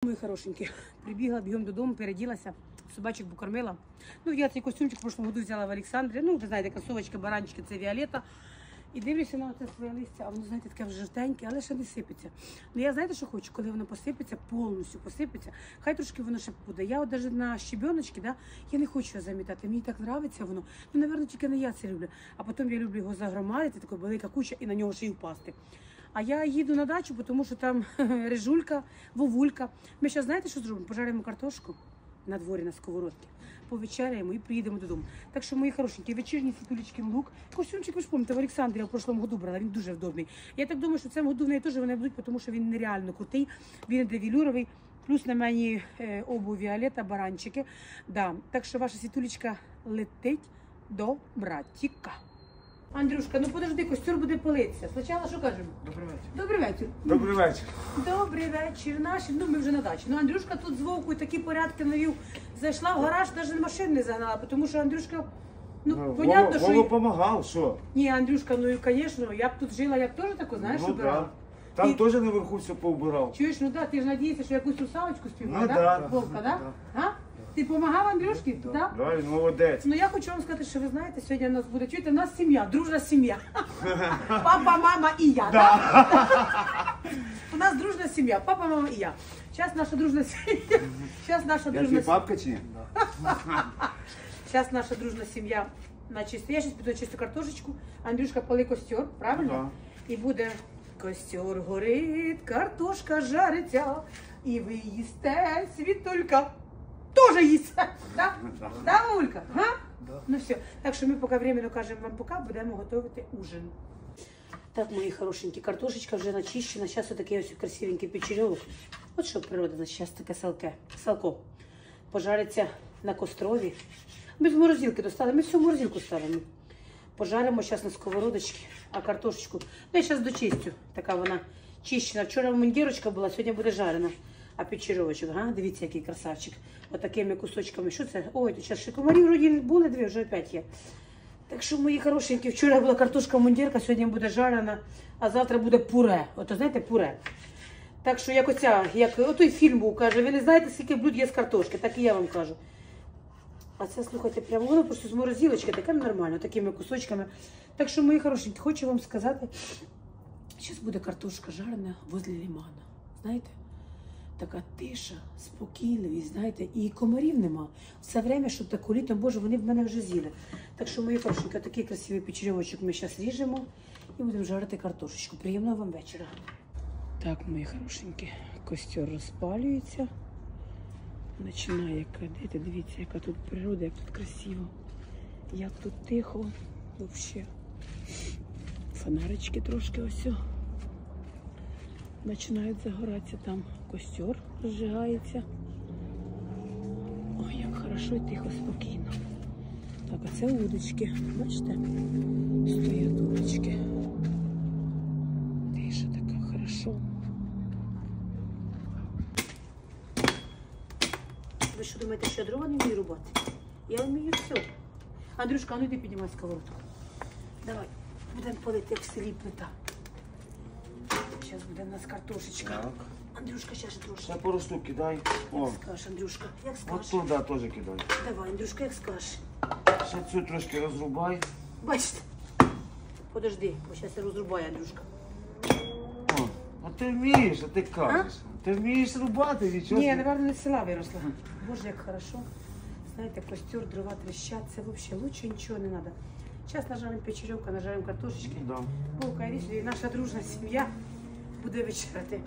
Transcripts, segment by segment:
Мої хорошенькі, прибігла, бігом додому, переділася, собачок покормила. Ну, я цей костюмчик в прошлому году взяла в Олександрі. Ну, ви знаєте, кросовочки, баранчики, це Віолетта. І дивлюся на це своє листя, а воно, знаєте, таке вже жовтеньке, але ще не сипеться. Ну, я знаєте, що хочу? Коли воно посипеться, повністю посипеться, хай трошки воно ще буде. Я от навіть на щебеночки, да, я не хочу його замітати, мені так подобається воно. Ну, напевно, тільки не я це люблю. А потім я люблю його загромадити, така велика куча, і на нього ще й впасти. А я їду на дачу, тому що там Рижулька, Вовулька. Ми зараз знаєте, що зробимо? Пожаримо картошку на дворі, на сковородці, повечеряємо і приїдемо додому. Так що, мої хорошенькі, вечірні світулечки лук. Костюмчик, ви ж пам'ятаєте, в Олександрі я в прошлому году брала, він дуже вдобний. Я так думаю, що в цьому году в неї теж вони будуть, тому що він нереально крутий, він іде велюровий. Плюс на мені обув Віолетта, баранчики. Да. Так що ваша світулечка летить до братіка. Андрюшка, ну подожди, костюр буде палитися. Спочатку що кажемо? Добрий вечір. Добрий вечір. Добрий вечір. Добрий вечір наші. Ну, ми вже на дачі. Ну, Андрюшка тут з Вовкою такі порядки навів. Зайшла в гараж, навіть машин не загнала, тому що Андрюшка, ну, понятно, що... Вова допомагав, що? Ні, Андрюшка, ну, звісно, я б тут жила, я б теж таку, знаєш, Ну, обирала. да. Там І- теж наверху все поубирав. Чуєш, ну, да, ти ж надієшся, що якусь русалочку співав, Ну, да? да. Вовка, да? Да. А? Ти допомагав Андрюшки? Да? Да, він молодець. Ну, я хочу вам сказати, що ви знаєте, сьогодні у нас буде, чуєте, у нас сім'я, дружна сім'я. Папа, мама і я, да? У нас дружна сім'я, папа, мама і я. Зараз наша дружна сім'я. Зараз наша Я дружна твій сім'я. папка чи ні? Зараз наша дружна сім'я на чисто. Я зараз піду чисту картошечку. Андрюшка пали костер, правильно? І буде костер горить, картошка жариться, і ви їсте, світулька теж їсте. Так? Да, Улька? Га? Ну все. Так що ми поки временно кажемо вам пока, будемо готувати ужин. Так, мої хорошенькі, картошечка вже начищена. Зараз отакий ось красивенький печерьовок. От що природа, значить, зараз таке салко. Пожариться на кострові. Ми з морозилки достали, ми всю морозилку ставимо. Пожаримо зараз на сковородочці, а картошечку. Ну, я зараз дочистю. Така вона чищена. Вчора мундірочка була, сьогодні буде жарена. А печеровочок, ага, дивіться, який красавчик. Отакими кусочками. Що це? Ой, тут зараз ще комарі вроді були дві, вже опять є. Так що, мої хорошенькі, вчора була картошка мундірка, сьогодні буде жарена, а завтра буде пуре. Ото, знаєте, пуре. Так що, як оця, як отой фільм був, каже, ви не знаєте, скільки блюд є з картошки, так і я вам кажу. А це, слухайте, прямо воно просто з морозилочки, таке нормально, такими кусочками. Так що, мої хорошенькі, хочу вам сказати, зараз буде картошка жарена возле лимана. Знаєте? Така тиша, спокійливість, знаєте, і комарів нема. Все время, щоб таку літом, боже, вони в мене вже з'їли. Так що, мої хорошенькі, такий красивий печерьовочок ми зараз ріжемо і будемо жарити картошечку. Приємного вам вечора. Так, мої хорошенькі, костер розпалюється. Починає кадити. Дивіться, яка тут природа, як тут красиво. Як тут тихо. Взагалі. Фонарички трошки ось. Починають загоратися, там костер розжигається. Ой, як хорошо і тихо, спокійно. Так, а це удочки, бачите? Стоять удочки. Тиша така, хорошо. Ви що думаєте, що я дрова не вмію рубати? Я вмію все. Андрюшка, ну йди піднімай сковородку. Давай, будемо палити, як в селі плита. Зараз буде в нас картошечка. Так. Андрюшка, ще трошки. Ще пару штук кидай. О, Як скажеш, Андрюшка, як от скажеш. туди теж кидай. Давай, Андрюшка, як скажеш. Ще цю трошки розрубай. Бачите? Подожди, бо зараз я розрубаю, Андрюшка. О, а ти вмієш, а ти кажеш. Ти вмієш рубати, нічого. Ні, я, собі. напевно, не з села виросла. Боже, як хорошо. Знаєте, костер, дрова трещать, це взагалі лучше нічого не треба. Зараз нажаримо печерьовка, нажаримо картошечки. Да. Вовка, іди сюди, наша дружна сім'я буде вечеряти.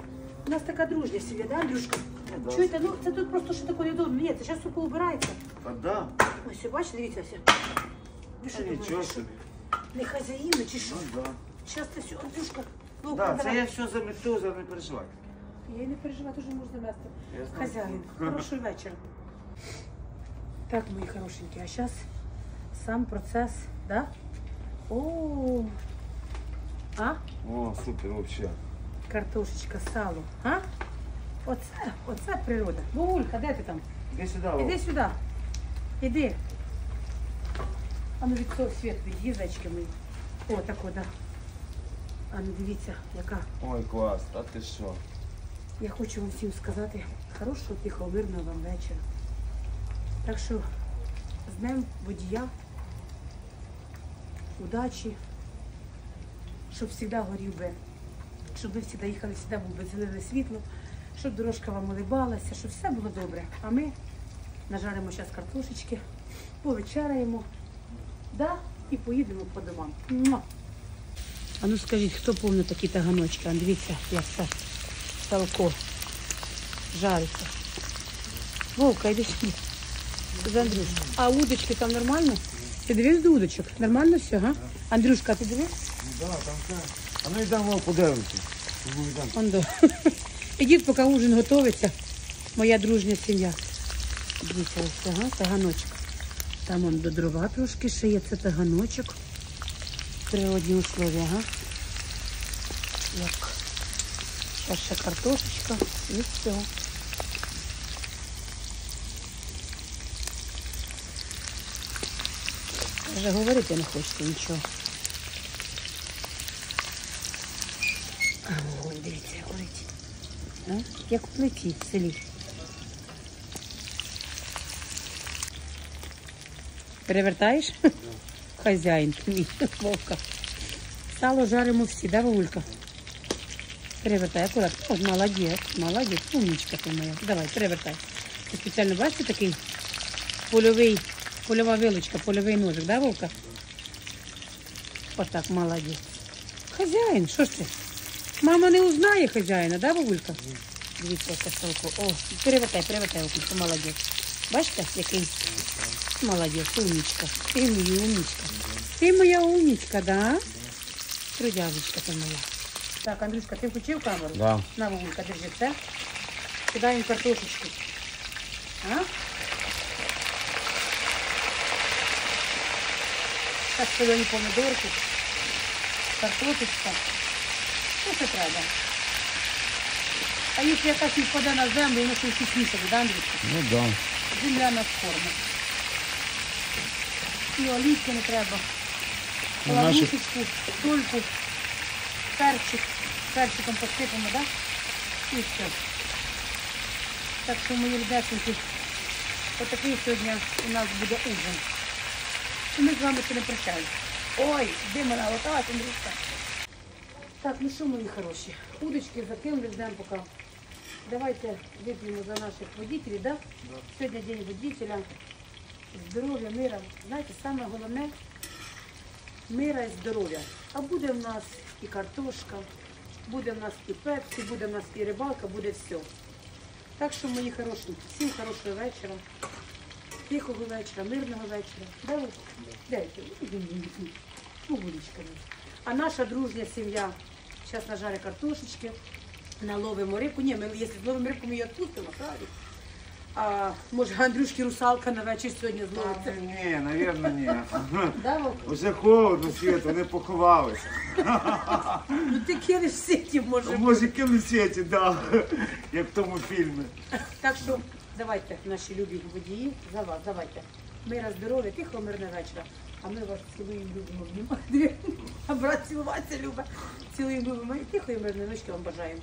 У нас така дружня сім'я, да, Андрюшка? Да. Чуєте, ну це тут просто ще таке недобре. Ні, це зараз все поубирається. А да? Ось, бачите, дивіться все. Ви що, Нічого думаєте, собі. не хазяїни чи що? Ну да. Зараз це все, Андрюшка. Вовка, Да, це давай. я все замету, за не переживай. Я й не переживаю, теж можна замести. Я знаю. Хазяїн. Хороший вечір. Так, мої хорошенькі, а зараз сам процес, да? О, а? О, супер, вообще. Картошечка, сало, а? Оце природа. Вовулька, де ти там? Іди сюди, Іди Вов. сюди. Іди. А ну від цього світу, від зайчки мої. О, так от, да. А ну дивіться, яка. Ой, клас, а ти що? Я хочу вам всім сказати, Хорошого, тихого, мирного вам вечора. Так що з днем водія, удачі, щоб завжди горів би, щоб ви завжди їхали, завжди був би зелене світло, щоб дорожка вам улибалася, щоб все було добре. А ми нажаримо зараз картошечки, повечеряємо, да, і поїдемо по домам. Муа! А ну скажіть, хто пам'ятає такі таганочки? А дивіться, як це салко жариться. Вовка, йди сюди. З Андрюшка. А удочки там нормально? Ти дивись до удочок? Нормально все, га? Андрюшка, ти дивись? Да, там все. А ми йдемо подивитися. Ондо. Ідіть, поки ужин готується. Моя дружня сім'я. Дивіться, ось, ага, таганочок. Там он до дрова трошки ще є, це таганочок. Природні условия, ага. Як. Зараз ще картошечка і все. Вже говорити не хочете нічого. А, ой, дивіться, як горить. А? Як в плиті в селі. Перевертаєш? Хазяїн мій, Вовка. Сало жаримо всі, да, Вовулька? Перевертай, акуратно. О, молодець, молодець, умничка ти моя. Давай, перевертай. Це спеціально, бачите, такий польова вилочка, польовий ножик, да, Вовка? Отак, молодець. Хазяїн, що ж ти? Мама не узнає хазяїна, да, Вовулька? Дивіться, яка салко. О, перевертай, Вовка, молодець. Бачите, який? Молодець, умничка. Ти моя умничка. Ти моя умничка, да? Трудяжечка ти моя. Так, Андрюшка, ти включив камеру? Да. На, Вовулька, держи це. Кидаємо картошечку. А? Так, солені помидорки. Картошечка. Що це треба? А якщо якась не впаде на землю, воно ще вкусніше буде, да, Андрюшка? Ну да. Земля нас форма. І олійки не треба. Ну, наші- Лаврушечку, сольку, перчик. Перчиком посипаємо, так? Да? І все. Так що, мої ребятники, отакий сьогодні у нас буде ужин. І ми з вами ще не прощаємося. Ой, де мене лоталась, Андрюшка. Так, ну що, мої хороші, удочки закинули, ждемо поки. Давайте вип'ємо за наших водителів, да? Сьогодні день водителя. Здоров'я, мира. Знаєте, саме головне мира і здоров'я. А буде в нас і картошка, буде в нас і пепсі, буде в нас і рибалка, буде все. Так що, мої хороші, всім хорошого вечора, тихого вечора, мирного вечора. Давай, дайте, а наша дружня сім'я зараз нажарить картошечки, наловимо рибку. Ні, ми, якщо зловимо рибку, ми її відпустимо, правильно? А може Андрюшки русалка на вечір сьогодні зловиться? Ні, навірно, ні. Да, Вовка? Вже холодно, Світ, вони поховалися. Ну ти кинеш в сіті, може. Може кинуть сіті, да, як в тому фільмі. Так що давайте, наші любі водії, за вас, давайте. Мира, здоров'я, тихого, мирного вечора. А ми вас цілуємо, любимо, обнімати. А брат цілуватися любить. Цілуємо, любимо. І тихої, мирної ночки вам бажаємо.